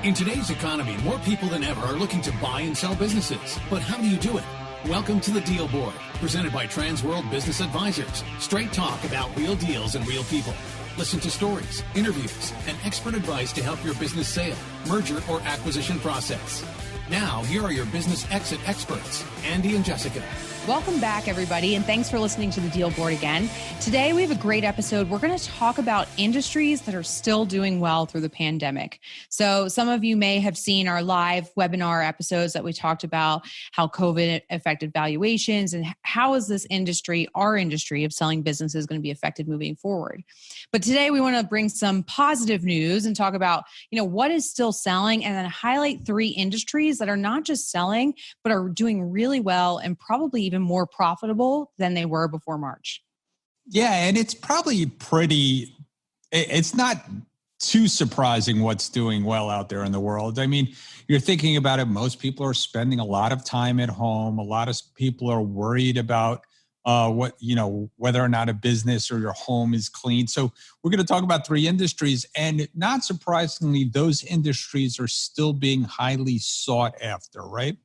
In today's economy, more people than ever are looking to buy and sell businesses. But how do you do it? Welcome to the Deal Board, presented by Transworld Business Advisors. Straight talk about real deals and real people. Listen to stories, interviews, and expert advice to help your business sale, merger, or acquisition process. Now, here are your business exit experts, Andy and Jessica. Welcome back, everybody, and thanks for listening to the Deal Board again. Today, we have a great episode. We're going to talk about industries that are still doing well through the pandemic. So some of you may have seen our live webinar episodes that we talked about how COVID affected valuations and how is this industry, our industry of selling businesses, going to be affected moving forward. But today, we want to bring some positive news and talk about, what is still selling and then highlight 3 industries that are not just selling, but are doing really well and probably even more profitable than they were before March. Yeah, and it's probably it's not too surprising what's doing well out there in the world. I mean, you're thinking about it, most people are spending a lot of time at home. A lot of people are worried about whether or not a business or your home is clean. So we're going to talk about 3 industries, and not surprisingly, those industries are still being highly sought after, right?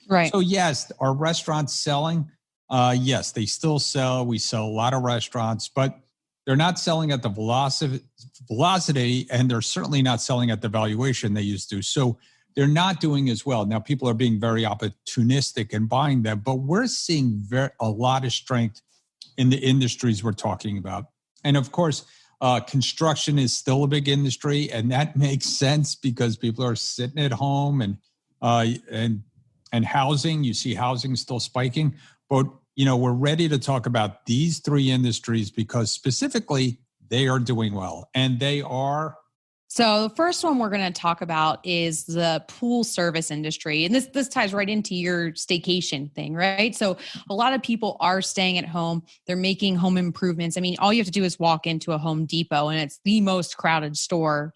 Right. So yes, are restaurants selling? Yes, they still sell. We sell a lot of restaurants, but they're not selling at the velocity, and they're certainly not selling at the valuation they used to. So they're not doing as well. Now, people are being very opportunistic in buying them, but we're seeing a lot of strength in the industries we're talking about. And of course, construction is still a big industry, and that makes sense because people are sitting at home and housing. You see housing still spiking, but we're ready to talk about these 3 industries because specifically they are doing well, and they are. So the first one we're going to talk about is the pool service industry. And this ties right into your staycation thing, right? So a lot of people are staying at home. They're making home improvements. I mean, all you have to do is walk into a Home Depot and it's the most crowded store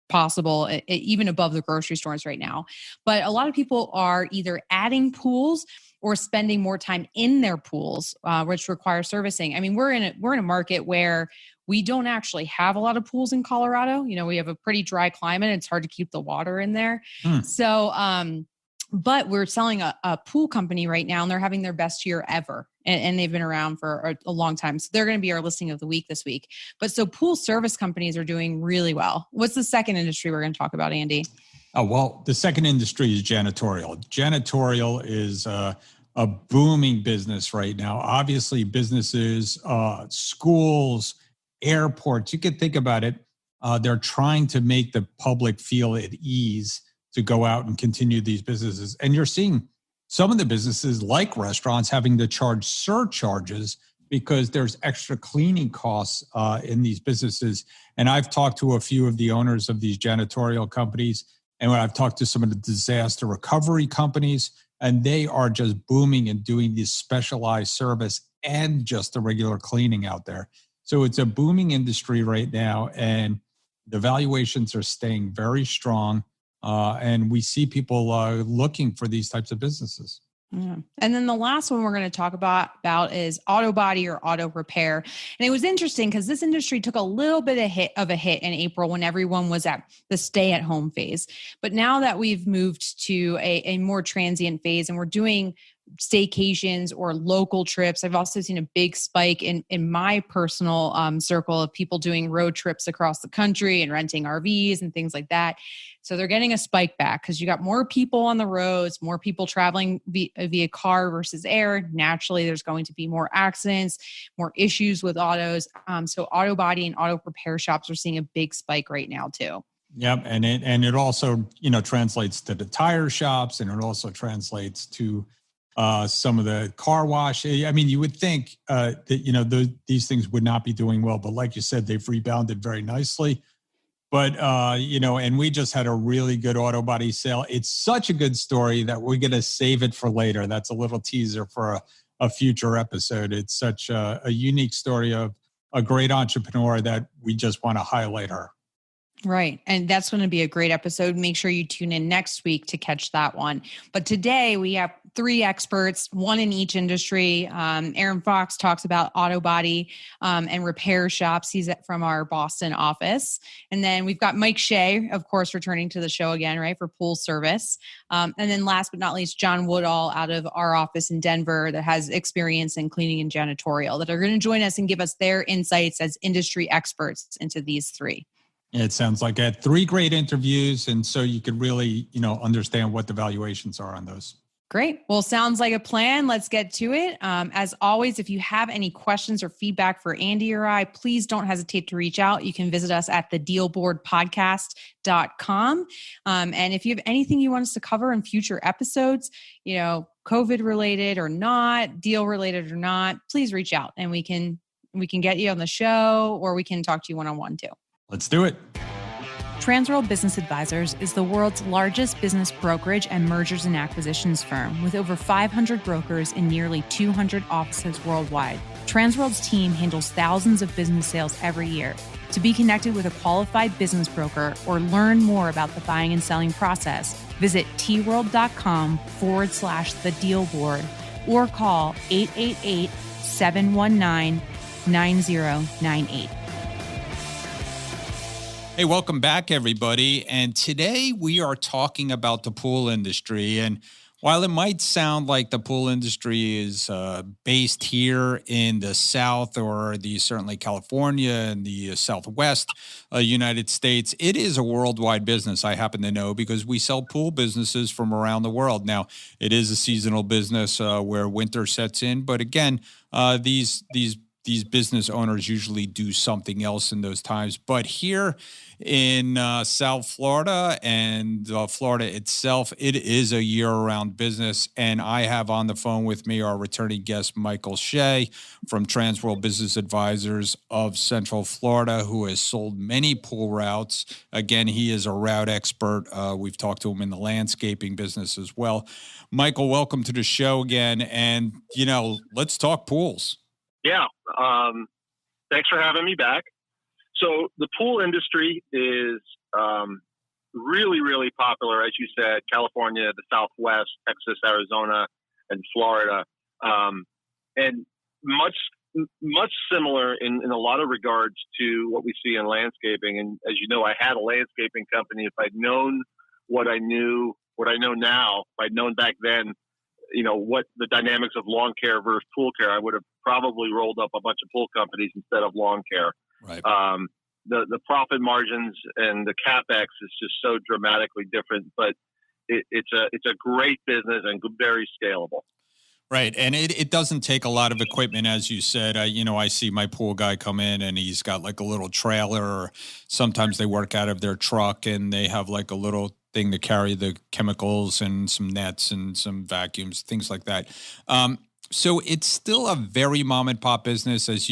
possible, even above the grocery stores right now. But a lot of people are either adding pools or spending more time in their pools, which require servicing. I mean, we're in a market where we don't actually have a lot of pools in Colorado. We have a pretty dry climate. It's hard to keep the water in there. So, but we're selling a pool company right now, and they're having their best year ever. And they've been around for a long time. So they're going to be our listing of the week this week. But so pool service companies are doing really well. What's the second industry we're going to talk about, Andy? Oh, well, the second industry is janitorial. Janitorial is a booming business right now. Obviously, businesses, schools, airports, you could think about it. They're trying to make the public feel at ease to go out and continue these businesses. And you're seeing some of the businesses like restaurants having to charge surcharges because there's extra cleaning costs in these businesses. And I've talked to a few of the owners of these janitorial companies, and when I've talked to some of the disaster recovery companies, and they are just booming and doing this specialized service and just the regular cleaning out there. So it's a booming industry right now, and the valuations are staying very strong. And we see people looking for these types of businesses. Yeah. And then the last one we're going to talk about is auto body or auto repair. And it was interesting because this industry took a little bit of a hit in April when everyone was at the stay-at-home phase. But now that we've moved to a more transient phase and we're doing staycations or local trips, I've also seen a big spike in my personal circle of people doing road trips across the country and renting RVs and things like that. So they're getting a spike back because you got more people on the roads, more people traveling via car versus air. Naturally, there's going to be more accidents, more issues with autos. So auto body and auto repair shops are seeing a big spike right now too. Yep, and it also translates to the tire shops, and it also translates to some of the car wash. I mean, you would think that these things would not be doing well, but like you said, they've rebounded very nicely. But, and we just had a really good auto body sale. It's such a good story that we're going to save it for later. That's a little teaser for a future episode. It's such a unique story of a great entrepreneur that we just want to highlight her. Right. And that's going to be a great episode. Make sure you tune in next week to catch that one. But today we have 3 experts, one in each industry. Aaron Fox talks about auto body and repair shops. He's from our Boston office. And then we've got Mike Shea, of course, returning to the show again, right, for pool service. And then last but not least, John Woodhull out of our office in Denver that has experience in cleaning and janitorial that are going to join us and give us their insights as industry experts into these 3. It sounds like I had 3 great interviews, and so you could really, understand what the valuations are on those. Great. Well, sounds like a plan. Let's get to it. As always, if you have any questions or feedback for Andy or I, please don't hesitate to reach out. You can visit us at thedealboardpodcast.com. And if you have anything you want us to cover in future episodes, COVID related or not, deal related or not, please reach out and we can get you on the show or we can talk to you one-on-one too. Let's do it. Transworld Business Advisors is the world's largest business brokerage and mergers and acquisitions firm with over 500 brokers in nearly 200 offices worldwide. Transworld's team handles thousands of business sales every year. To be connected with a qualified business broker or learn more about the buying and selling process, visit tworld.com/the deal board or call 888-719-9098. Hey, welcome back, everybody. And today we are talking about the pool industry. And while it might sound like the pool industry is based here in the South or certainly California and the Southwest United States, it is a worldwide business, I happen to know, because we sell pool businesses from around the world. Now, it is a seasonal business where winter sets in. But again, these business owners usually do something else in those times. But here in South Florida and Florida itself, it is a year-round business. And I have on the phone with me our returning guest, Michael Shea from Transworld Business Advisors of Central Florida, who has sold many pool routes. Again, he is a route expert. We've talked to him in the landscaping business as well. Michael, welcome to the show again. And, let's talk pools. Yeah. Thanks for having me back. So the pool industry is really, really popular, as you said, California, the Southwest, Texas, Arizona, and Florida. And much similar in a lot of regards to what we see in landscaping. And as you know, I had a landscaping company. If I'd known what I know now, if I'd known back then, what the dynamics of lawn care versus pool care, I would have probably rolled up a bunch of pool companies instead of lawn care. Right. The profit margins and the CapEx is just so dramatically different, but it's a great business and very scalable. Right. And it doesn't take a lot of equipment, as you said. I see my pool guy come in and he's got like a little trailer, or sometimes they work out of their truck and they have like a little thing to carry the chemicals and some nets and some vacuums, things like that. So it's still a very mom and pop business, as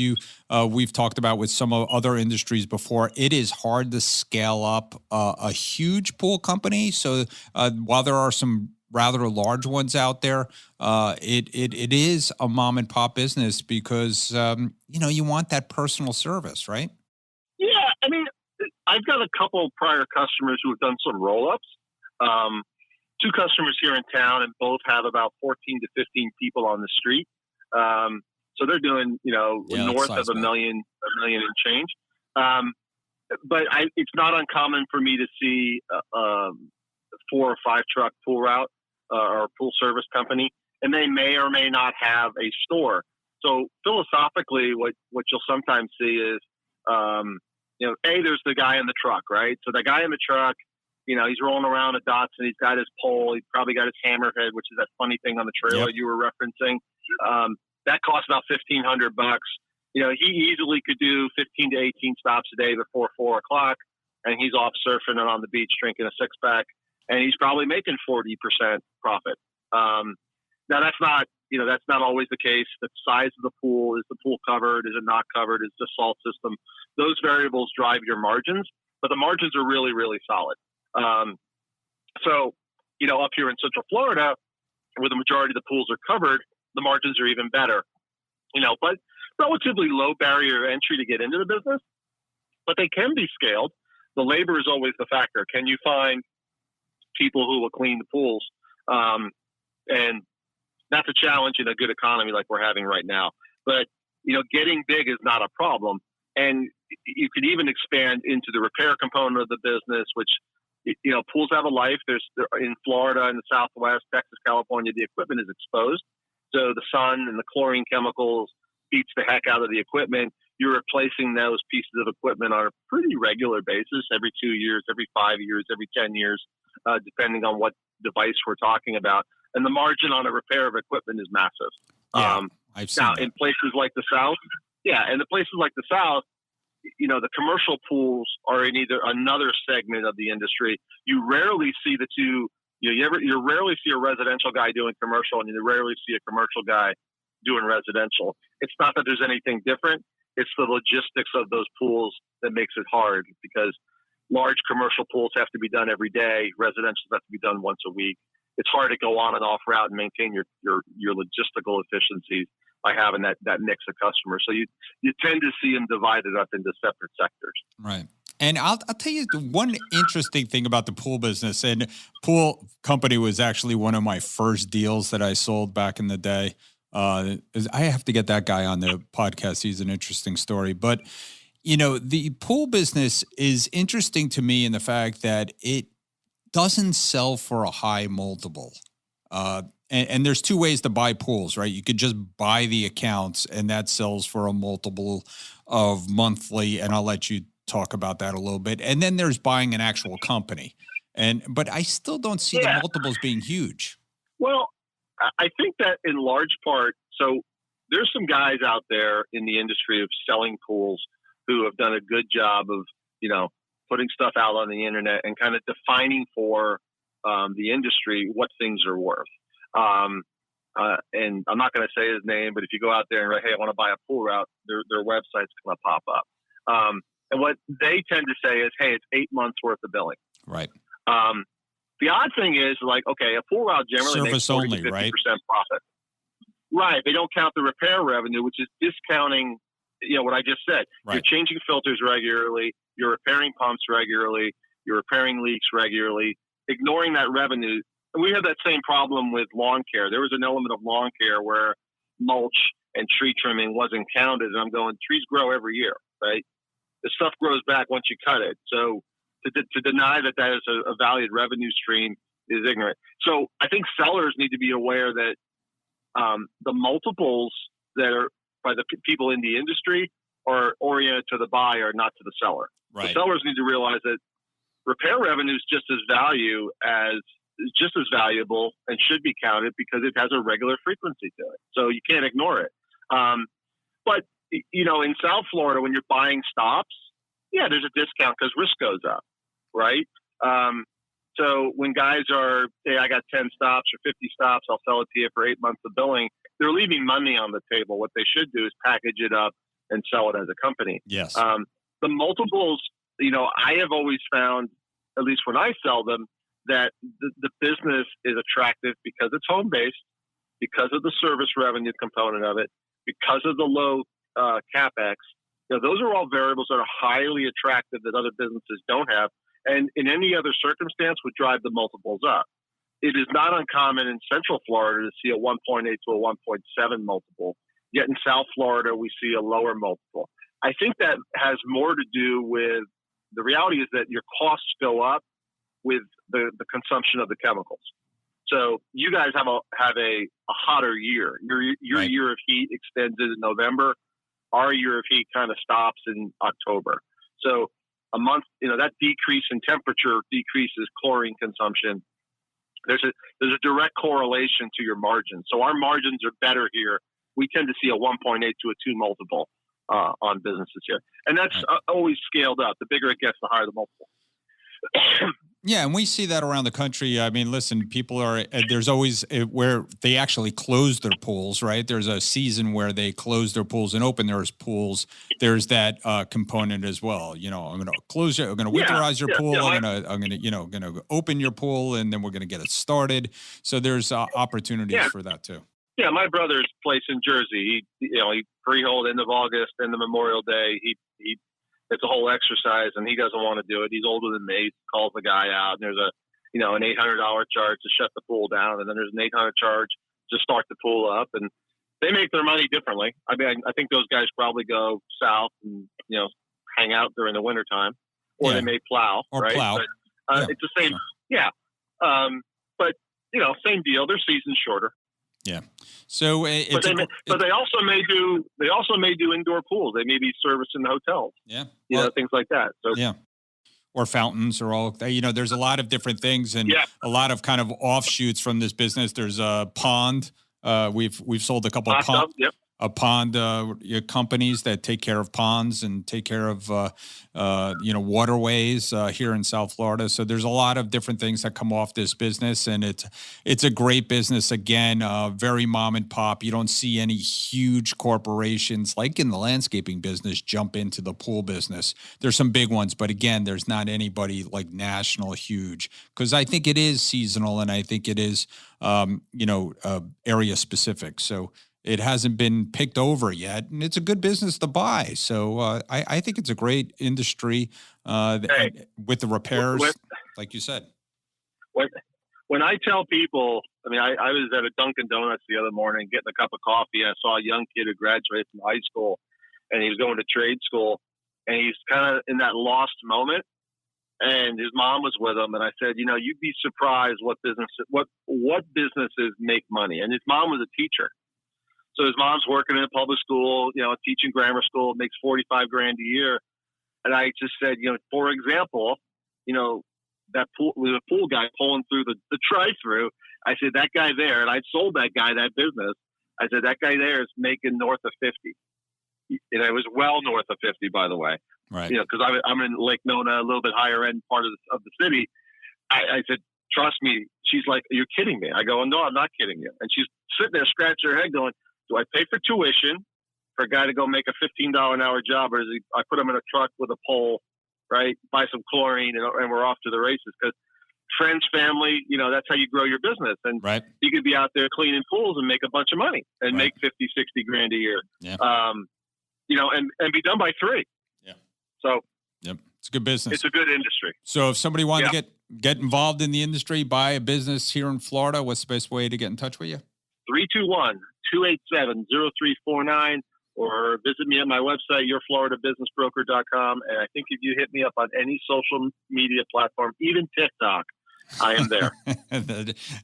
we've talked about with some other industries before. It is hard to scale up a huge pool company. So while there are some rather large ones out there, it is a mom and pop business because you want that personal service, right? Yeah, I mean, I've got a couple prior customers who have done some roll-ups. 2 customers here in town, and both have about 14 to 15 people on the street. So they're doing, north of $1 million and change. But it's not uncommon for me to see a 4 or 5 truck pool route or pool service company, and they may or may not have a store. So philosophically, what you'll sometimes see is, there's the guy in the truck, right? So the guy in the truck, he's rolling around a Datsun. He's got his pole. He's probably got his hammerhead, which is that funny thing on the trailer you were referencing. That costs about $1,500. He easily could do 15 to 18 stops a day before 4 o'clock, and he's off surfing and on the beach drinking a 6-pack, and he's probably making 40% profit. Now that's not always the case. The size of the pool, is the pool covered? Is it not covered? Is the salt system? Those variables drive your margins, but the margins are really, really solid. So, up here in Central Florida, where the majority of the pools are covered, the margins are even better, but relatively low barrier entry to get into the business, but they can be scaled. the labor is always the factor. Can you find people who will clean the pools? And that's a challenge in a good economy like we're having right now. But, getting big is not a problem. And you could even expand into the repair component of the business, which, pools have a life. They're in Florida, in the Southwest, Texas, California, the equipment is exposed. So the sun and the chlorine chemicals beats the heck out of the equipment. You're replacing those pieces of equipment on a pretty regular basis, every 2 years, every 5 years, every 10 years, depending on what device we're talking about. And the margin on a repair of equipment is massive. Yeah, I've seen now, that. in places like the South, in the places like the South, the commercial pools are in either another segment of the industry. You rarely see the two. You rarely see a residential guy doing commercial, and you rarely see a commercial guy doing residential. It's not that there's anything different. It's the logistics of those pools that makes it hard, because large commercial pools have to be done every day. Residential have to be done once a week. It's hard to go on and off route and maintain your logistical efficiencies by having that mix of customers. So you tend to see them divided up into separate sectors. Right. And I'll tell you the one interesting thing about the pool business, and pool company was actually one of my first deals that I sold back in the day. I have to get that guy on the podcast. He's an interesting story. But, the pool business is interesting to me in the fact that it doesn't sell for a high multiple. And there's two ways to buy pools, right? You could just buy the accounts, and that sells for a multiple of monthly. And I'll let you talk about that a little bit. And then there's buying an actual company. But I still don't see the multiples being huge. Well, I think that in large part, so there's some guys out there in the industry of selling pools who have done a good job of, putting stuff out on the internet and kind of defining for the industry what things are worth. And I'm not going to say his name, but if you go out there and write, hey, I want to buy a pool route, their website's going to pop up. And what they tend to say is, hey, it's 8 months worth of billing. Right. The odd thing is, okay, a pool route generally makes 40 to 50% profit. Right. They don't count the repair revenue, which is discounting, what I just said. Right. You're changing filters regularly. You're repairing pumps regularly. You're repairing leaks regularly. Ignoring that revenue. And we had that same problem with lawn care. There was an element of lawn care where mulch and tree trimming wasn't counted. And I'm going, trees grow every year, right? The stuff grows back once you cut it. So to deny that is a valued revenue stream is ignorant. So I think sellers need to be aware that the multiples that are by the people in the industry are oriented to the buyer, not to the seller. Right. The sellers need to realize that repair revenue is just as valuable and should be counted because it has a regular frequency to it. So you can't ignore it. But in South Florida, when you're buying stops, there's a discount because risk goes up, right? So when guys are, say, I got 10 stops or 50 stops, I'll sell it to you for 8 months of billing. They're leaving money on the table. What they should do is package it up and sell it as a company. Yes. The multiples, I have always found, at least when I sell them, that the business is attractive because it's home-based, because of the service revenue component of it, because of the low CapEx. Those are all variables that are highly attractive that other businesses don't have, and in any other circumstance would drive the multiples up. It is not uncommon in Central Florida to see a 1.8 to a 1.7 multiple, yet in South Florida we see a lower multiple. I think that has more to do with the reality is that your costs go up with the consumption of the chemicals. So you guys have a hotter year. Your right. year of heat extends into November. Our year of heat kind of stops in October. So a month, that decrease in temperature decreases chlorine consumption. There's a direct correlation to your margins. So our margins are better here. We tend to see a 1.8 to a 2 multiple on businesses here. And that's always scaled up. The bigger it gets, the higher the multiple. Yeah, and we see that around the country. I mean, listen, there's always where they actually close their pools, right? There's a season where they close their pools and open their pools. There's that component as well. I'm going to close I'm going to winterize your pool. I'm going to open your pool, and then we're going to get it started. So there's opportunities for that too. Yeah, my brother's place in Jersey. He freehold end of August, end of Memorial Day. He it's a whole exercise, and he doesn't want to do it. He's older than me. Calls the guy out, and there's an $800 charge to shut the pool down, and then there's an $800 charge to start the pool up, and they make their money differently. I mean, I think those guys probably go south and hang out during the wintertime, or they may plow, or right? plow. But it's the same, but same deal. Their season's shorter. Yeah. So, but they also may do indoor pools. They may be servicing the hotels. Yeah. Things like that. So yeah. Or fountains, or all. There's a lot of different things, and a lot of kind of offshoots from this business. There's a pond. We've sold a couple of pond companies that take care of ponds and take care of waterways here in South Florida. So there's a lot of different things that come off this business, and it's a great business. Again, very mom and pop. You don't see any huge corporations like in the landscaping business jump into the pool business. There's some big ones, but again, there's not anybody like national huge, because I think it is seasonal, and I think it is area specific. So it hasn't been picked over yet, and it's a good business to buy. So I think it's a great industry with the repairs, like you said. When I tell people, I was at a Dunkin' Donuts the other morning getting a cup of coffee, and I saw a young kid who graduated from high school, and he was going to trade school, and he's kind of in that lost moment. And his mom was with him, and I said, you'd be surprised what businesses make money. And his mom was a teacher. So his mom's working in a public school, teaching grammar school, makes $45,000 a year. And I just said, for example, that pool, with a pool guy pulling through the drive-through. I said, that guy there, and I'd sold that guy that business. I said, that guy there is making north of 50. And it was well north of 50, by the way. Right. Because I'm in Lake Nona, a little bit higher end part of the city. I said, trust me. She's like, you're kidding me. I go, no, I'm not kidding you. And she's sitting there scratching her head going, do I pay for tuition for a guy to go make a $15 an hour job, or I put him in a truck with a pole, right? Buy some chlorine, and we're off to the races? Because friends, family, that's how you grow your business. And you could be out there cleaning pools and make a bunch of money and make 50, 60 grand a year. Yeah. And be done by 3. Yeah. So. Yep. It's a good business. It's a good industry. So if somebody wanted to get involved in the industry, buy a business here in Florida, what's the best way to get in touch with you? 321-287-0349, or visit me at my website, yourfloridabusinessbroker.com. And I think if you hit me up on any social media platform, even TikTok, I am there.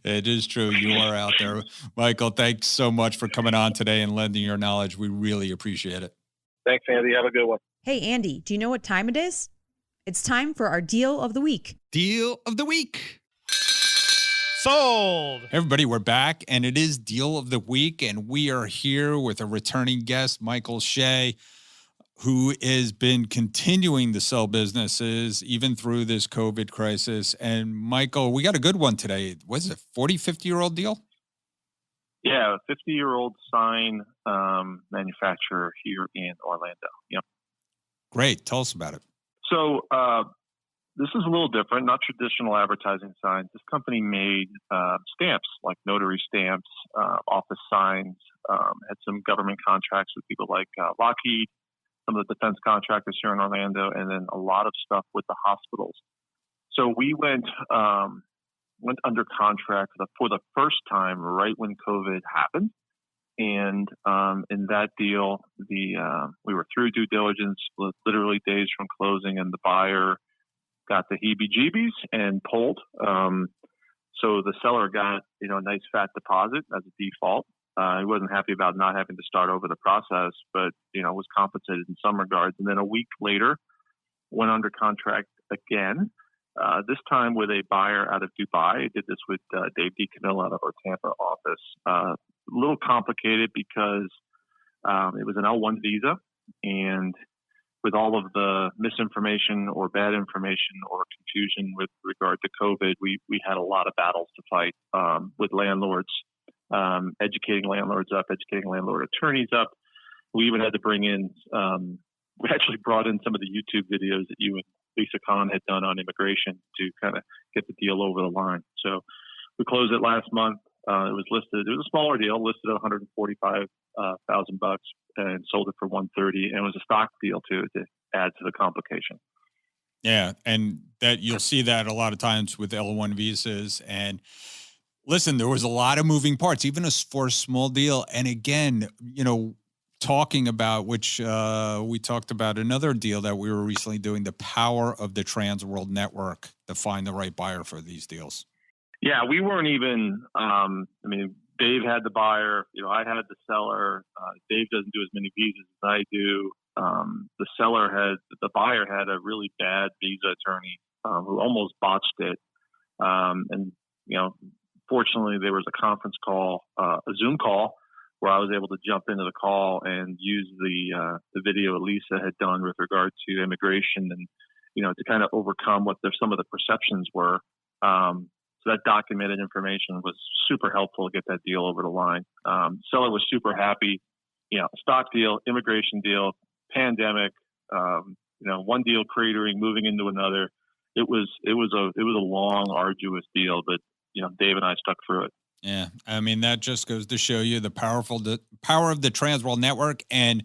It is true. You are out there. Michael, thanks so much for coming on today and lending your knowledge. We really appreciate it. Thanks, Andy. Have a good one. Hey, Andy, do you know what time it is? It's time for our deal of the week. Deal of the week. Sold. Hey everybody, we're back, and it is Deal of the Week, and we are here with a returning guest, Michael Shea, who has been continuing to sell businesses even through this COVID crisis. And Michael, we got a good one today. Was it a 50-year-old deal? Yeah, a 50-year-old sign manufacturer here in Orlando. Yep. Great. Tell us about it. So this is a little different, not traditional advertising signs. This company made stamps, like notary stamps, office signs, had some government contracts with people like Lockheed, some of the defense contractors here in Orlando, and then a lot of stuff with the hospitals. So we went under contract for the first time right when COVID happened. And in that deal, we were through due diligence, literally days from closing, and the buyer got the heebie-jeebies and pulled. So the seller got a nice fat deposit as a default. He wasn't happy about not having to start over the process, but was compensated in some regards. And then a week later, went under contract again. This time with a buyer out of Dubai. I did this with Dave DeCamillo out of our Tampa office. A little complicated because it was an L1 visa, and with all of the misinformation or bad information or confusion with regard to COVID, we had a lot of battles to fight with landlords, educating landlords up, educating landlord attorneys up. We even had to bring in, we actually brought in some of the YouTube videos that you and Lisa Kahn had done on immigration to kind of get the deal over the line. So we closed it last month. It was listed. It was a smaller deal, listed at $145,000 and sold it for $130,000. And it was a stock deal too. The add to the complication. Yeah, and that you'll see that a lot of times with L1 visas. And listen, there was a lot of moving parts, even for a small deal. And again, talking about which we talked about another deal that we were recently doing, the power of the Trans World Network to find the right buyer for these deals. Yeah, we weren't even. Dave had the buyer. I had the seller. Dave doesn't do as many visas as I do. The buyer had a really bad visa attorney who almost botched it. Fortunately, there was a conference call, a Zoom call, where I was able to jump into the call and use the video Elisa had done with regard to immigration and, to kind of overcome what some of the perceptions were. So that documented information was super helpful to get that deal over the line. Seller was super happy. Stock deal, immigration deal, pandemic, one deal cratering, moving into another. It was a long, arduous deal, but Dave and I stuck through it. Yeah, that just goes to show you the power of the Trans World Network. And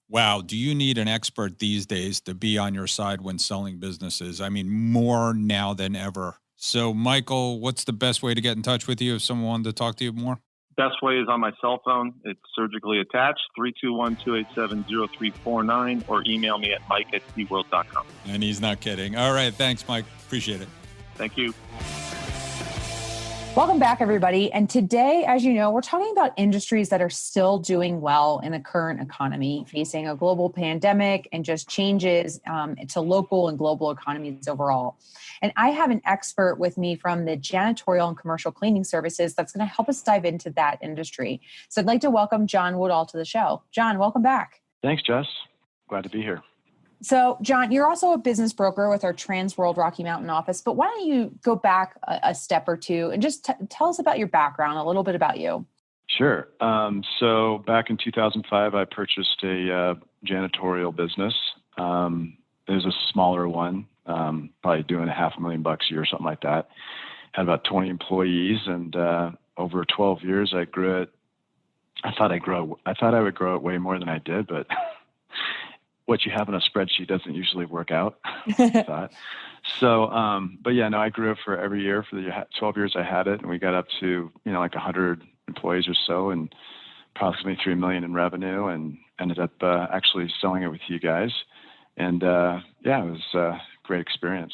wow, do you need an expert these days to be on your side when selling businesses? More now than ever. So, Michael, what's the best way to get in touch with you if someone wanted to talk to you more? Best way is on my cell phone. It's surgically attached, 321-287-0349, or email me at mike@tworld.com. And he's not kidding. All right. Thanks, Mike. Appreciate it. Thank you. Welcome back, everybody. And today, as you know, we're talking about industries that are still doing well in the current economy, facing a global pandemic and just changes to local and global economies overall. And I have an expert with me from the janitorial and commercial cleaning services that's going to help us dive into that industry. So I'd like to welcome John Woodhull to the show. John, welcome back. Thanks, Jess. Glad to be here. So, John, you're also a business broker with our Trans World Rocky Mountain office, but why don't you go back a step or two and just tell us about your background, a little bit about you. Sure. So back in 2005, I purchased a janitorial business. It was a smaller one, probably doing $500,000 a year or something like that. Had about 20 employees, and over 12 years, I grew it. I thought I would grow it way more than I did, but what you have on a spreadsheet doesn't usually work out. I thought. So, I grew it for every year for the 12 years I had it, and we got up to, like 100 employees or so, and approximately $3 million in revenue, and ended up actually selling it with you guys. And it was a great experience.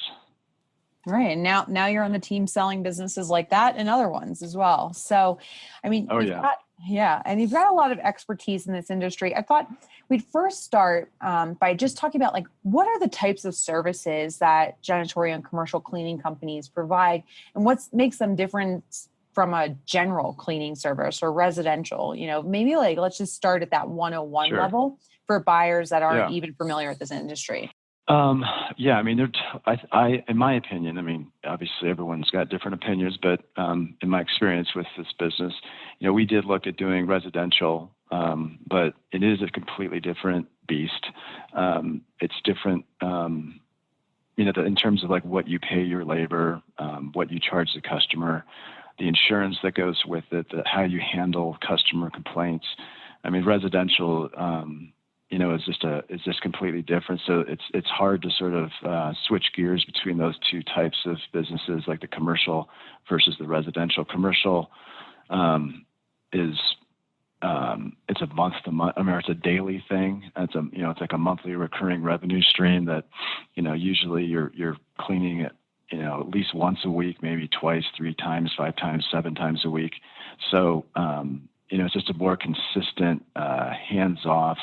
Right. And now you're on the team selling businesses like that and other ones as well. So, you've got a lot of expertise in this industry. I thought we'd first start by just talking about what are the types of services that janitorial and commercial cleaning companies provide, and what makes them different from a general cleaning service or residential. Maybe let's just start at that 101 level for buyers that aren't even familiar with this industry. In my opinion, obviously everyone's got different opinions, but in my experience with this business, we did look at doing residential, but it is a completely different beast. It's different, in terms of what you pay your labor, what you charge the customer, the insurance that goes with it, how you handle customer complaints. Residential, is just completely different. So it's hard to sort of switch gears between those two types of businesses, like the commercial versus the residential. Commercial is it's a month to month. It's a daily thing. It's like a monthly recurring revenue stream that usually you're cleaning it at least once a week, maybe twice, 3 times, 5 times, 7 times a week. So it's just a more consistent, hands-off.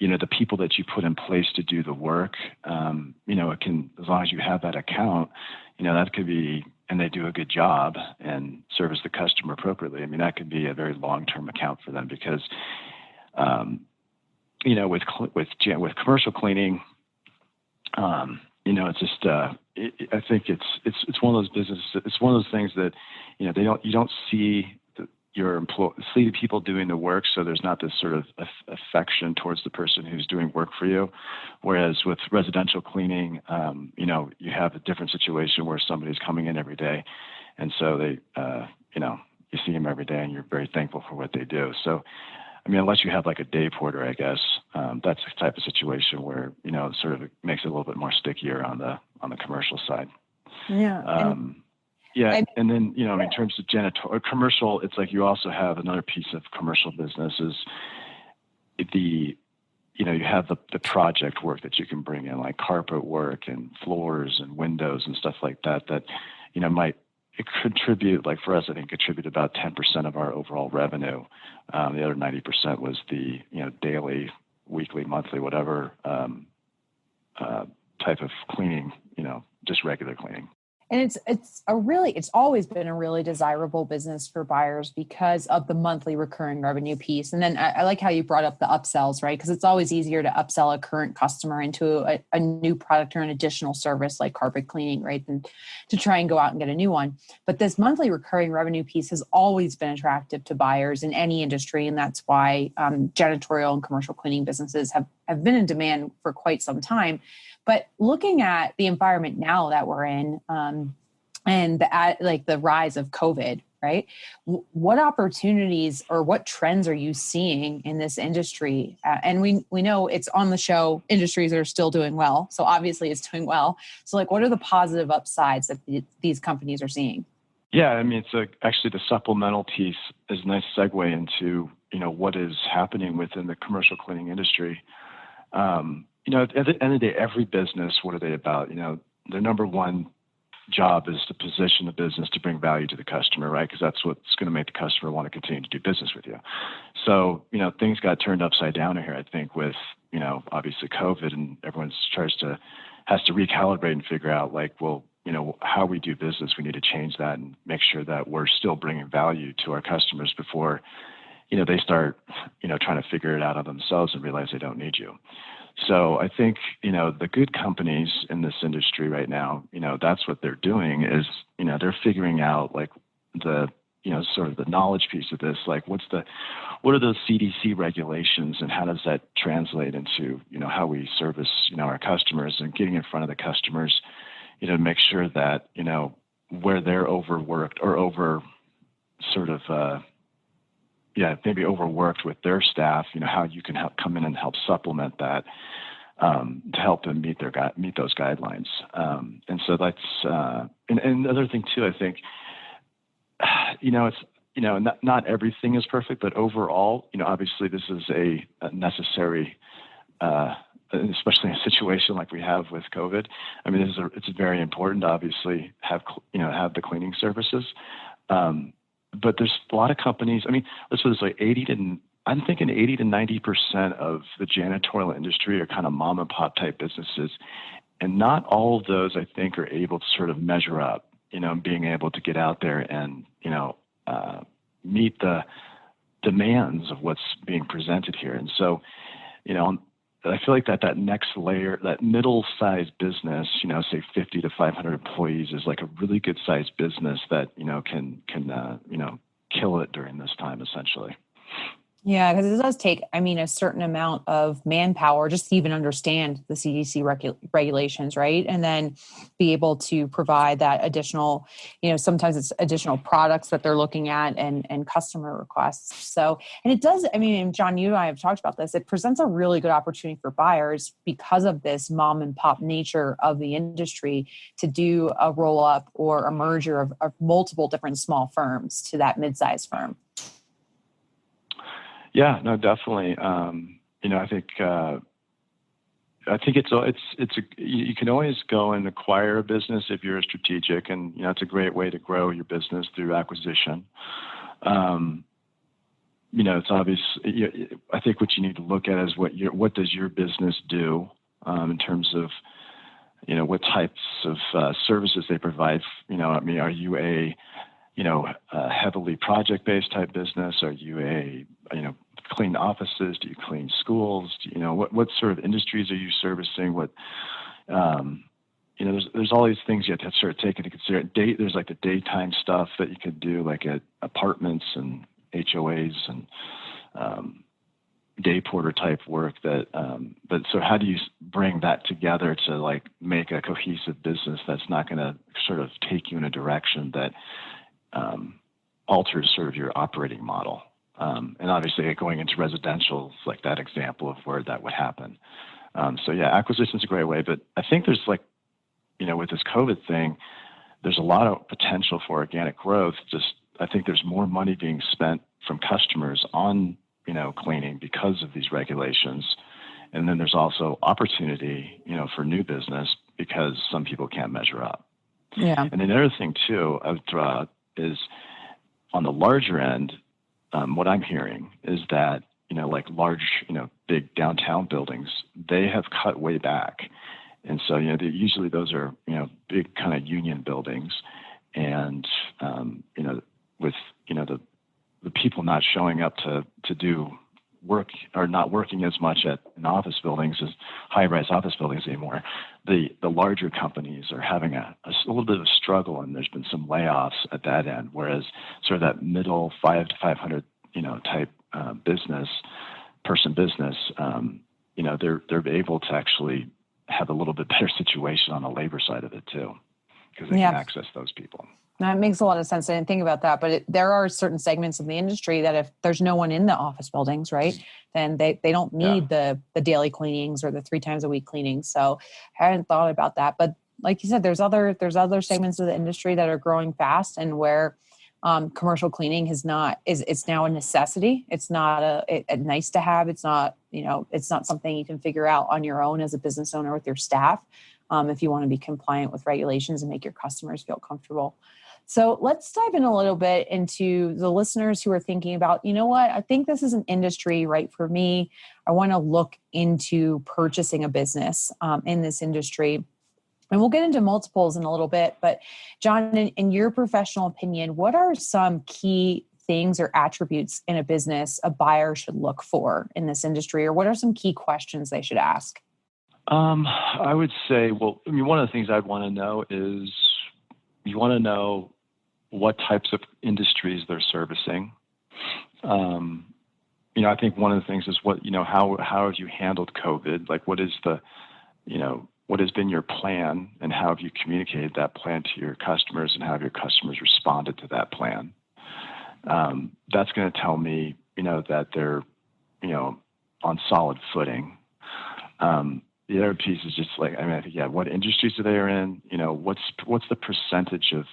The people that you put in place to do the work, it can, as long as you have that account, that could be, and they do a good job and service the customer appropriately. That could be a very long-term account for them because, with commercial cleaning, it's just, I think it's one of those businesses. It's one of those things that, you don't see see the people doing the work, so there's not this sort of affection towards the person who's doing work for you. Whereas with residential cleaning, you have a different situation where somebody's coming in every day, and so they, you see them every day, and you're very thankful for what they do. So I mean, unless you have like a day porter, I guess, that's the type of situation where, it sort of makes it a little bit more stickier on the commercial side. Yeah. Yeah. And then, in terms of janitorial commercial, it's like you also have another piece of commercial business is you have the project work that you can bring in, like carpet work and floors and windows and stuff like that, might it contribute, like for us, I think contribute about 10% of our overall revenue. The other 90% was the, daily, weekly, monthly, whatever type of cleaning, just regular cleaning. And it's always been a really desirable business for buyers because of the monthly recurring revenue piece. And then I like how you brought up the upsells, right? Because it's always easier to upsell a current customer into a new product or an additional service like carpet cleaning, right? Than to try and go out and get a new one. But this monthly recurring revenue piece has always been attractive to buyers in any industry. And that's why janitorial and commercial cleaning businesses have been in demand for quite some time. But looking at the environment now that we're in, and the rise of COVID, right? What opportunities or what trends are you seeing in this industry? And we know it's on the show industries that are still doing well. So obviously it's doing well. So what are the positive upsides that these companies are seeing? Yeah, I mean, actually the supplemental piece is a nice segue into, what is happening within the commercial cleaning industry. At the end of the day, every business, what are they about? Their number one job is to position the business to bring value to the customer, right? Because that's what's going to make the customer want to continue to do business with you. So, things got turned upside down here, I think, with, obviously COVID, and everyone has to recalibrate and figure out how we do business. We need to change that and make sure that we're still bringing value to our customers before, they start, trying to figure it out on themselves and realize they don't need you. So I think, the good companies in this industry right now, that's what they're doing is, they're figuring out the, sort of the knowledge piece of this, what are those CDC regulations and how does that translate into, how we service, our customers and getting in front of the customers, to make sure that, where they're overworked or maybe overworked with their staff, how you can come in and help supplement that to help them meet those guidelines. And so that's and the other thing too, I think, it's not everything is perfect, but overall, obviously this is a necessary, especially in a situation like we have with COVID. I mean, it's very important to obviously have the cleaning services. But there's a lot of companies. I mean, let's put it this way: I'm thinking 80 to 90% of the janitorial industry are kind of mom and pop type businesses, and not all of those, I think, are able to sort of measure up. Being able to get out there and meet the demands of what's being presented here. And so, I feel like that next layer, that middle-sized business, say 50 to 500 employees, is like a really good-sized business that can kill it during this time, essentially. Yeah, because it does take, a certain amount of manpower just to even understand the CDC regulations, right? And then be able to provide that additional, sometimes it's additional products that they're looking at and customer requests. So, and it does, John, you and I have talked about this. It presents a really good opportunity for buyers because of this mom and pop nature of the industry to do a roll up or a merger of multiple different small firms to that mid-sized firm. Yeah, no, definitely. I think you can always go and acquire a business if you're a strategic, and it's a great way to grow your business through acquisition. It's obvious. I think what you need to look at is what does your business do in terms of what types of services they provide. Are you a heavily project-based type business? Are you a clean offices? Do you clean schools? What sort of industries are you servicing? There's all these things you have to sort of take into consideration. There's like the daytime stuff that you could do, like at apartments and HOAs and day porter type work. But so how do you bring that together to make a cohesive business that's not going to sort of take you in a direction that alters sort of your operating model? And obviously going into residential is like that example of where that would happen. So yeah, acquisition is a great way, but I think there's like, with this COVID thing, there's a lot of potential for organic growth. Just, I think there's more money being spent from customers on, cleaning because of these regulations. And then there's also opportunity, for new business because some people can't measure up. Yeah. And then the other thing too, I would throw out is on the larger end, what I'm hearing is that, like large, big downtown buildings, they have cut way back. And so, usually those are, big kind of union buildings. And, with, the people not showing up to do work or not working as much in office buildings as high-rise office buildings anymore, the larger companies are having a little bit of a struggle, and there's been some layoffs at that end, whereas sort of that middle 5 to 500, type business, they're able to actually have a little bit better situation on the labor side of it too, because they can access those people. That makes a lot of sense. I didn't think about that, but there are certain segments of the industry that if there's no one in the office buildings, right, then they don't need the daily cleanings or the 3 times a week cleanings. So I hadn't thought about that. But like you said, there's other segments of the industry that are growing fast and where commercial cleaning it's now a necessity. It's not a nice to have. It's not, it's not something you can figure out on your own as a business owner with your staff. If you want to be compliant with regulations and make your customers feel comfortable. So let's dive in a little bit into the listeners who are thinking about, I think this is an industry right for me. I want to look into purchasing a business in this industry. And we'll get into multiples in a little bit. But John, in your professional opinion, what are some key things or attributes in a business a buyer should look for in this industry? Or what are some key questions they should ask? I would say, one of the things I'd want to know is you want to know what types of industries they're servicing. I think one of the things is how have you handled COVID? Like what has been your plan and how have you communicated that plan to your customers and how have your customers responded to that plan? That's going to tell me, that they're, on solid footing. The other piece is just like, I think, what industries are they in? What's the percentage of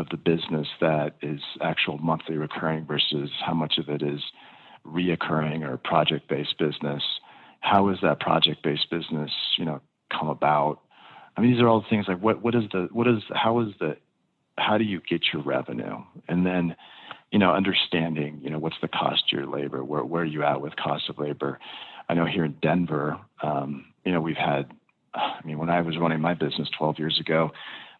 the business that is actual monthly recurring versus how much of it is reoccurring or project-based business? How is that project-based business, come about? These are all the things like how do you get your revenue? And then, understanding, what's the cost of your labor? Where are you at with cost of labor? I know here in Denver, we've had, when I was running my business 12 years ago,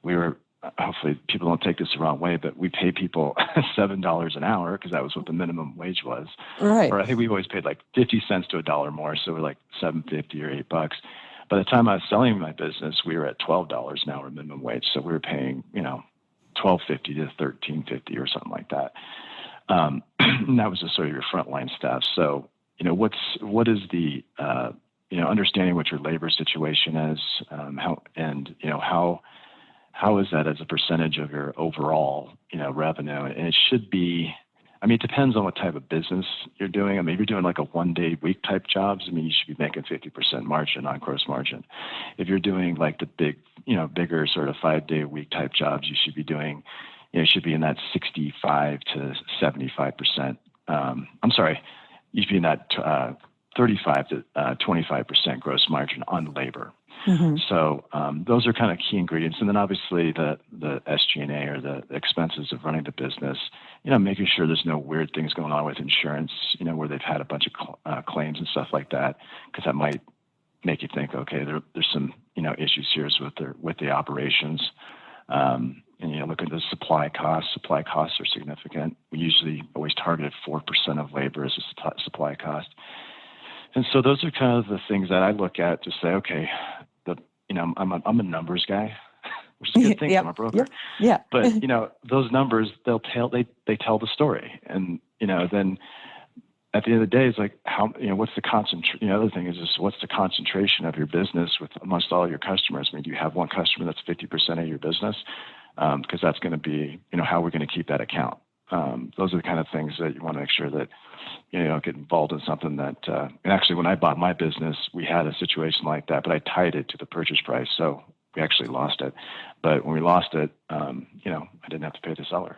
we were, hopefully people don't take this the wrong way, but we pay people $7 an hour because that was what the minimum wage was. Right. Or I think we've always paid like 50 cents to $1 more. So we're like $7.50 or $8. By the time I was selling my business, we were at $12 an hour minimum wage. So we were paying, $12.50 to $13.50 or something like that. And that was just sort of your frontline staff. So, what is the, understanding what your labor situation is, how is that as a percentage of your overall, revenue? And it should be, it depends on what type of business you're doing. If you're doing like a 1-day week type jobs, you should be making 50% margin on gross margin. If you're doing like the bigger sort of 5-day week type jobs, you should be doing, should be in that 65 to 75%. You should be in that 35 to 25% gross margin on labor. Mm-hmm. So those are kind of key ingredients. And then obviously the SG&A or the expenses of running the business, making sure there's no weird things going on with insurance, where they've had a bunch of claims and stuff like that, because that might make you think, okay, there's some, issues here with the operations. And, look at the supply costs. Supply costs are significant. We usually always target 4% of labor as a supply cost. And so those are kind of the things that I look at to say, okay, I'm a numbers guy, which is a good thing. Yep. I'm a broker. Yep. Yeah. But those numbers, they tell the story. And then at the end of the day, it's like what's the concentration? The other thing is just what's the concentration of your business amongst all your customers? Do you have one customer that's 50% of your business? Because that's going to be how we're going to keep that account. Those are the kind of things that you want to make sure that get involved in something that, and actually when I bought my business, we had a situation like that, but I tied it to the purchase price. So we actually lost it. But when we lost it, I didn't have to pay the seller.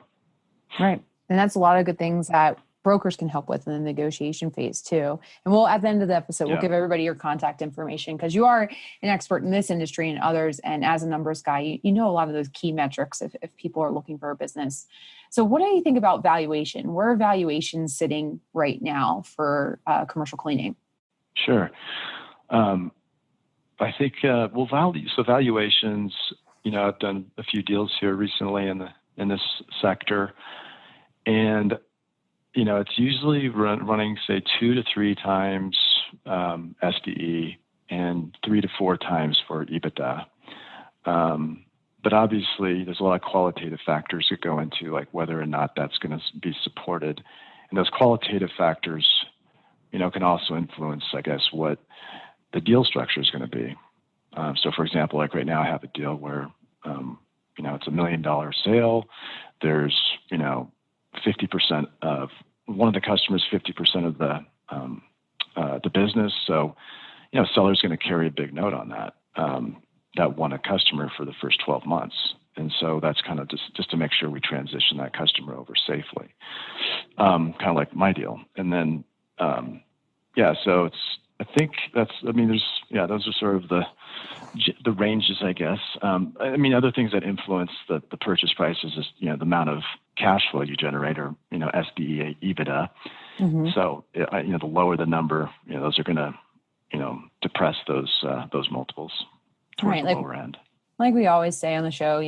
Right. And that's a lot of good things that brokers can help with in the negotiation phase too. And we'll, at the end of the episode, we'll give everybody your contact information because you are an expert in this industry and others. And as a numbers guy, you know a lot of those key metrics if people are looking for a business. So what do you think about valuation? Where are valuations sitting right now for commercial cleaning? Sure. I think, valuations, I've done a few deals here recently in this sector, and it's usually running, say, 2 to 3 times SDE and 3 to 4 times for EBITDA. But obviously, there's a lot of qualitative factors that go into like whether or not that's going to be supported, and those qualitative factors, can also influence, I guess, what the deal structure is going to be. So, for example, like right now, I have a deal where it's $1 million sale. There's 50% of one of the customers, 50% of the business. So, seller's going to carry a big note on that won a customer for the first 12 months. And so that's kind of just to make sure we transition that customer over safely, kind of like my deal. And then, so those are sort of the ranges, I guess. Other things that influence the purchase price is just, the amount of cash flow you generate, or, SDE, EBITDA. Mm-hmm. So, the lower the number, those are going to, depress those multiples towards the lower end. Like we always say on the show,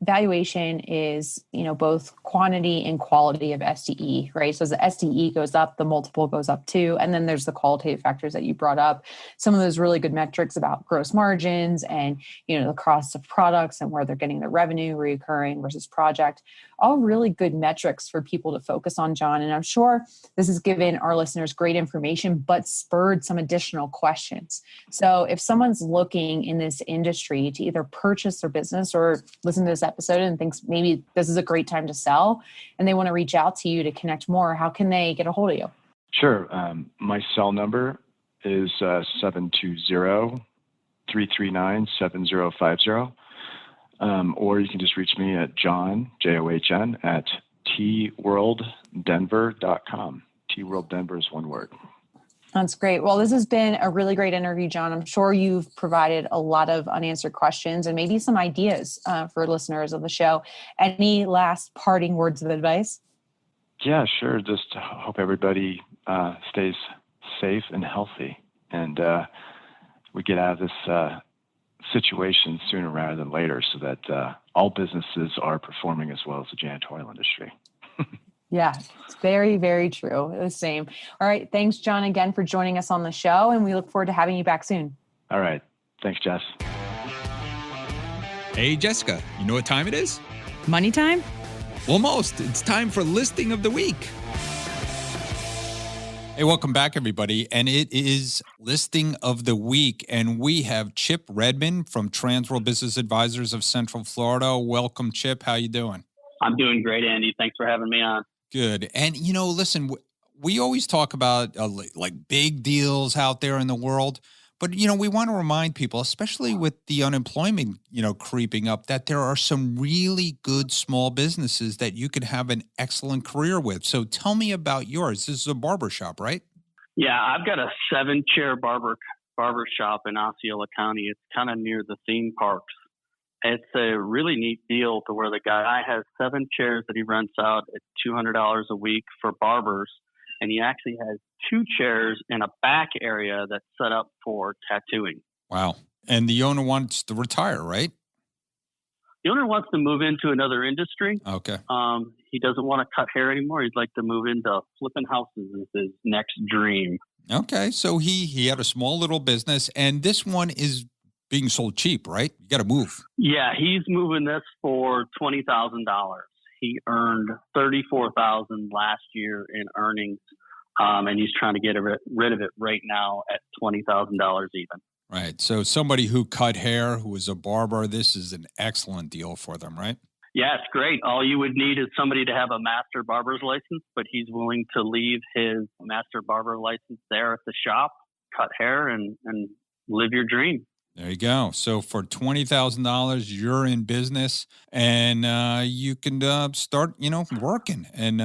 valuation is, both quantity and quality of SDE, right? So as the SDE goes up, the multiple goes up too. And then there's the qualitative factors that you brought up. Some of those really good metrics about gross margins and, the cost of products and where they're getting their revenue, recurring versus project, all really good metrics for people to focus on, John. And I'm sure this has given our listeners great information, but spurred some additional questions. So if someone's looking in this industry to either purchase their business or listen to this episode and thinks maybe this is a great time to sell and they want to reach out to you to connect more, how can they get a hold of you? Sure. My cell number is 720-339-7050. Or you can just reach me at John, John, at tworlddenver.com. tworlddenver is one word. That's great. Well, this has been a really great interview, John. I'm sure you've provided a lot of unanswered questions and maybe some ideas for listeners of the show. Any last parting words of advice? Yeah, sure. Just hope everybody stays safe and healthy, and we get out of this situation sooner rather than later, so that all businesses are performing as well as the janitorial industry. Yeah, it's very, very true. The same. All right. Thanks, John, again for joining us on the show, and we look forward to having you back soon. All right. Thanks, Jess. Hey, Jessica, you know what time it is? Money time? Almost. It's time for Listing of the Week. Hey, welcome back, everybody. And it is Listing of the Week. And we have Chip Redmond from Transworld Business Advisors of Central Florida. Welcome, Chip. How you doing? I'm doing great, Andy. Thanks for having me on. Good. And, listen, we always talk about like big deals out there in the world. But, we want to remind people, especially with the unemployment, creeping up, that there are some really good small businesses that you could have an excellent career with. So tell me about yours. This is a barbershop, right? Yeah, I've got a 7-chair barbershop in Osceola County. It's kind of near the theme parks. It's a really neat deal to where the guy has 7 chairs that he rents out at $200 a week for barbers. And he actually has 2 chairs in a back area that's set up for tattooing. Wow. And the owner wants to retire, right? The owner wants to move into another industry. Okay. He doesn't want to cut hair anymore. He'd like to move into flipping houses is his next dream. Okay. So he had a small little business, and this one is being sold cheap, right? You got to move. Yeah, he's moving this for $20,000. He earned $34,000 last year in earnings, and he's trying to get rid of it right now at $20,000 even. Right. So somebody who cut hair, who was a barber, this is an excellent deal for them, right? Yeah, it's great. All you would need is somebody to have a master barber's license, but he's willing to leave his master barber license there at the shop, cut hair, and live your dream. There you go. So for $20,000, you're in business, and you can start, working. And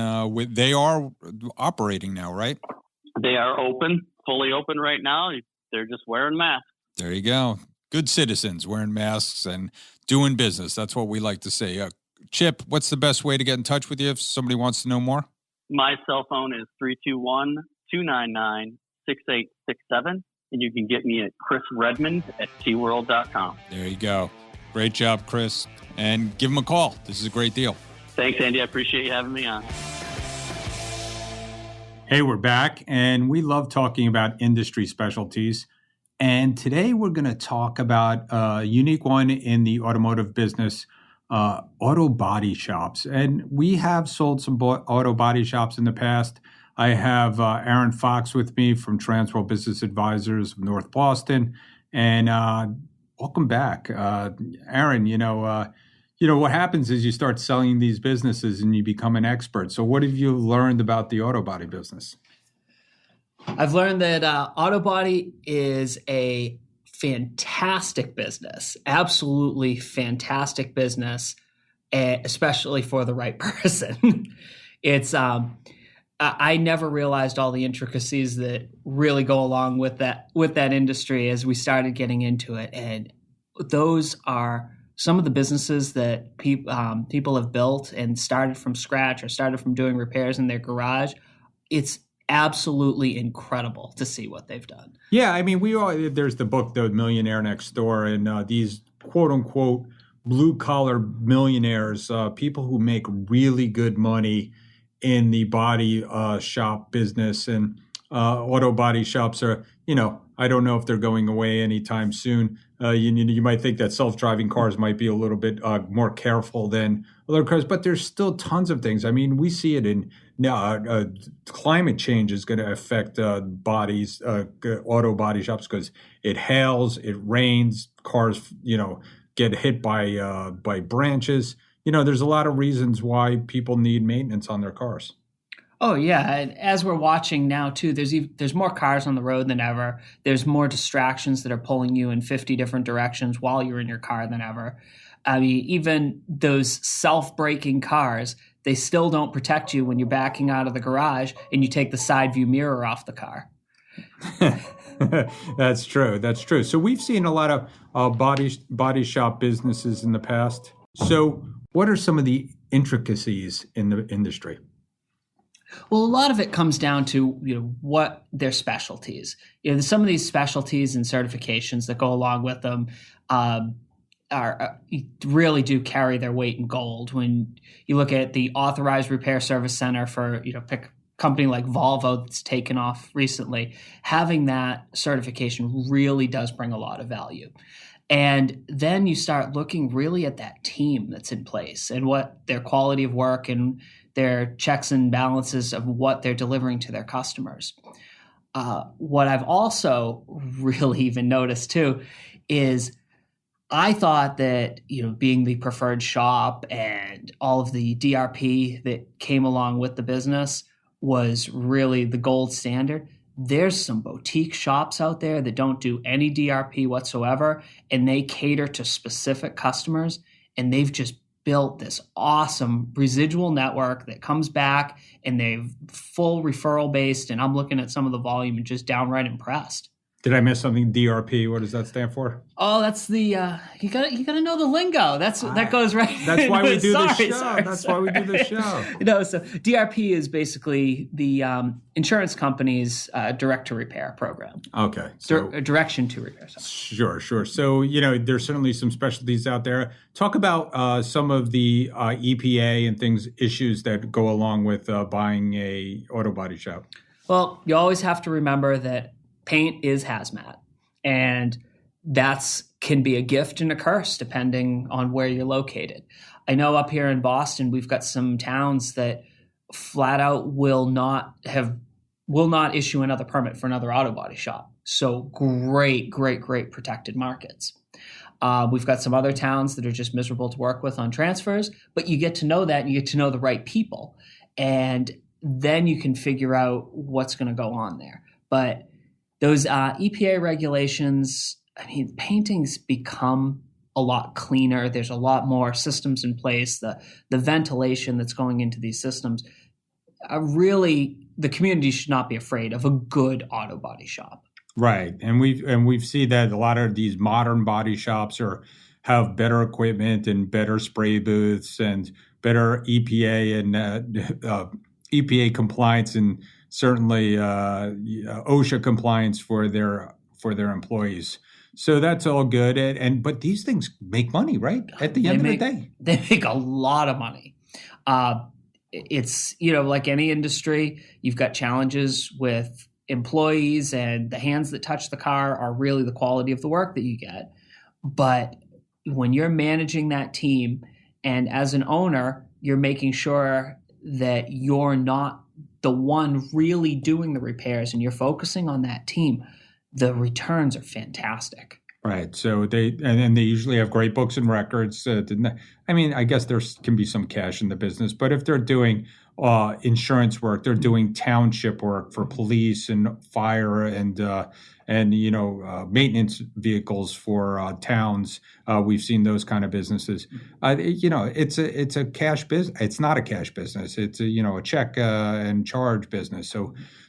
they are operating now, right? They are open, fully open right now. They're just wearing masks. There you go. Good citizens wearing masks and doing business. That's what we like to say. Chip, what's the best way to get in touch with you if somebody wants to know more? My cell phone is 321-299-6867, and you can get me at chrisredmond@tworld.com. There you go. Great job, Chris. And give him a call. This is a great deal. Thanks, Andy. I appreciate you having me on. Hey, we're back, and we love talking about industry specialties. And today we're going to talk about a unique one in the automotive business, auto body shops. And we have sold some auto body shops in the past. I have Aaron Fox with me from Transworld Business Advisors of North Boston. And welcome back. Aaron, what happens is you start selling these businesses and you become an expert. So what have you learned about the auto body business? I've learned that auto body is a fantastic business, absolutely fantastic business, especially for the right person. It's I never realized all the intricacies that really go along with that industry as we started getting into it, and those are some of the businesses that people have built and started from scratch or started from doing repairs in their garage. It's absolutely incredible to see what they've done. Yeah, I mean, there's the book, The Millionaire Next Door, and these quote unquote blue collar millionaires, people who make really good money in the body shop business, and auto body shops are, I don't know if they're going away anytime soon. You might think that self-driving cars might be a little bit more careful than other cars, but there's still tons of things. I mean, we see it in now. Climate change is going to affect auto body shops because it hails, it rains, cars, get hit by branches. There's a lot of reasons why people need maintenance on their cars. Oh yeah, and as we're watching now too, there's more cars on the road than ever. There's more distractions that are pulling you in 50 different directions while you're in your car than ever. I mean, even those self-braking cars, they still don't protect you when you're backing out of the garage and you take the side view mirror off the car. That's true. So we've seen a lot of body shop businesses in the past. So what are some of the intricacies in the industry? Well, a lot of it comes down to what their specialties. Some of these specialties and certifications that go along with them really do carry their weight in gold. When you look at the Authorized Repair Service Center for pick a company like Volvo that's taken off recently, having that certification really does bring a lot of value. And then you start looking really at that team that's in place and what their quality of work and their checks and balances of what they're delivering to their customers. What I've also really even noticed too is I thought that, being the preferred shop and all of the DRP that came along with the business was really the gold standard. There's some boutique shops out there that don't do any DRP whatsoever, and they cater to specific customers, and they've just built this awesome residual network that comes back, and they've full referral based, and I'm looking at some of the volume and just downright impressed. Did I miss something? DRP, what does that stand for? Oh, that's the you gotta know the lingo. That goes right. That's why we do the show. That's why we do the show. So DRP is basically the insurance company's direct to repair program. Okay, so direction to repair. Sure. So there's certainly some specialties out there. Talk about some of the EPA and issues that go along with buying a auto body shop. Well, you always have to remember that paint is hazmat, and that's can be a gift and a curse depending on where you're located. I know up here in Boston, we've got some towns that flat out will not issue another permit for another auto body shop. So great protected markets. We've got some other towns that are just miserable to work with on transfers, but you get to know that and you get to know the right people. And then you can figure out what's going to go on there. But those EPA regulations, I mean, painting's become a lot cleaner. There's a lot more systems in place. The ventilation that's going into these systems, really, the community should not be afraid of a good auto body shop. Right, and we've seen that a lot of these modern body shops have better equipment and better spray booths and better EPA and EPA compliance and certainly OSHA compliance for their employees. So that's all good. But these things make money, right? At the end of the day, they make a lot of money. It's, like any industry, you've got challenges with employees, and the hands that touch the car are really the quality of the work that you get. But when you're managing that team, and as an owner, you're making sure that you're not the one really doing the repairs and you're focusing on that team, the returns are fantastic. Right. So they usually have great books and records. I guess there can be some cash in the business, but if they're doing insurance work, they're doing township work for police and fire and maintenance vehicles for towns. We've seen those kind of businesses. It's a cash business. It's not a cash business. It's a check and charge business.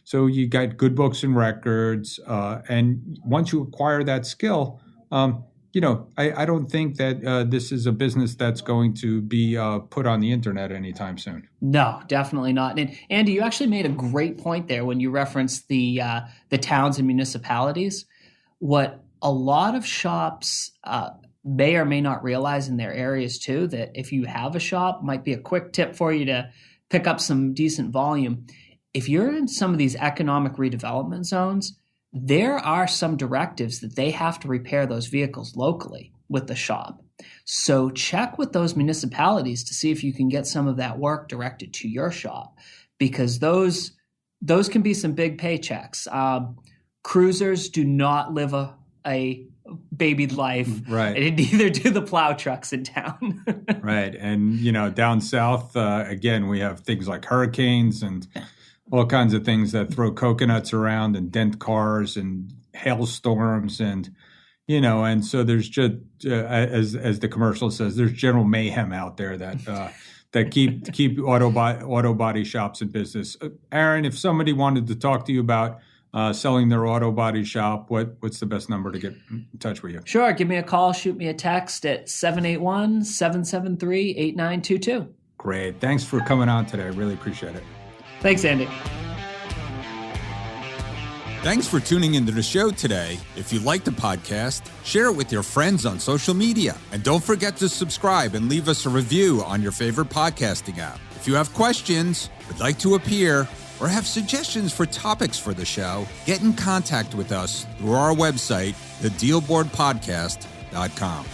So you got good books and records, and once you acquire that skill, I don't think that this is a business that's going to be put on the internet anytime soon. No, definitely not. And Andy, you actually made a great point there when you referenced the towns and municipalities. What a lot of shops may or may not realize in their areas too, that if you have a shop, might be a quick tip for you to pick up some decent volume. If you're in some of these economic redevelopment zones, there are some directives that they have to repair those vehicles locally with the shop. So check with those municipalities to see if you can get some of that work directed to your shop, because those can be some big paychecks. Cruisers do not live a babied life, right? And neither do the plow trucks in town. Right. And, down south, again, we have things like hurricanes and all kinds of things that throw coconuts around and dent cars and hailstorms and so there's just as the commercial says, there's general mayhem out there that keep auto body shops in business. Aaron, if somebody wanted to talk to you about selling their auto body shop, what's the best number to get in touch with you? Sure, give me a call, shoot me a text at 781-773-8922. Great, thanks for coming on today. I really appreciate it. Thanks, Andy. Thanks for tuning into the show today. If you like the podcast, share it with your friends on social media. And don't forget to subscribe and leave us a review on your favorite podcasting app. If you have questions, would like to appear, or have suggestions for topics for the show, get in contact with us through our website, thedealboardpodcast.com.